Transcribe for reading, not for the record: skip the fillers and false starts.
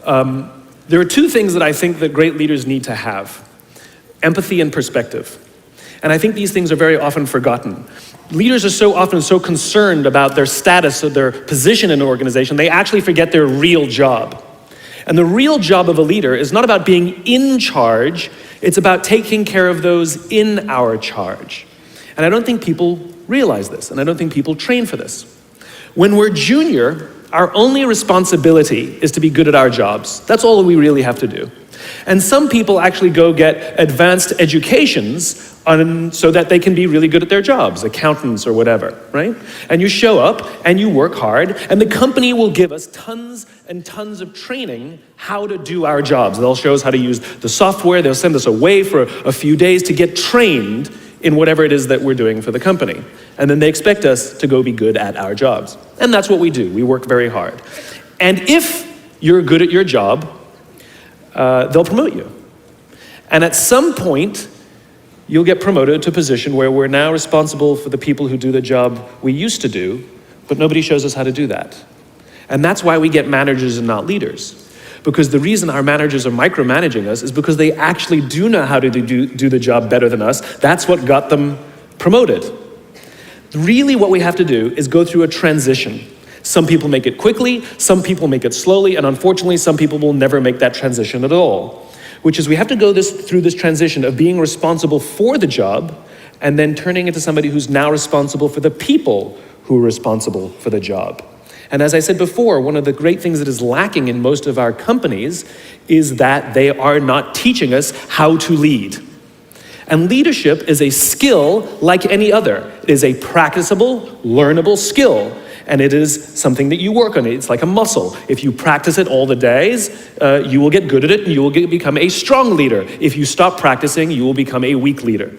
There are two things that I think that great leaders need to have: empathy and perspective. And I think these things are very often forgotten. Leaders are so often so concerned about their status or their position in an organization, they actually forget their real job. And the real job of a leader is not about being in charge, it's about taking care of those in our charge. And I don't think people realize this, and I don't think people train for this. When we're junior, our only responsibility is to be good at our jobs. That's all we really have to do. And some people actually go get advanced educations so that they can be really good at their jobs, accountants or whatever, right? And you show up and you work hard, and the company will give us tons and tons of training how to do our jobs. They'll show us how to use the software, they'll send us away for a few days to get trained in whatever it is that we're doing for the company. And then they expect us to go be good at our jobs. And that's what we do, we work very hard. And if you're good at your job, they'll promote you. And at some point, you'll get promoted to a position where we're now responsible for the people who do the job we used to do, but nobody shows us how to do that. And that's why we get managers and not leaders. Because the reason our managers are micromanaging us is because they actually do know how to do the job better than us. That's what got them promoted. Really what we have to do is go through a transition. Some people make it quickly, some people make it slowly, and unfortunately some people will never make that transition at all. Which is we have to go through this transition of being responsible for the job and then turning into somebody who's now responsible for the people who are responsible for the job. And as I said before, one of the great things that is lacking in most of our companies is that they are not teaching us how to lead. And leadership is a skill like any other. It is a practicable, learnable skill. And it is something that you work on. It's like a muscle. If you practice it all the days, you will get good at it and you will become a strong leader. If you stop practicing, you will become a weak leader.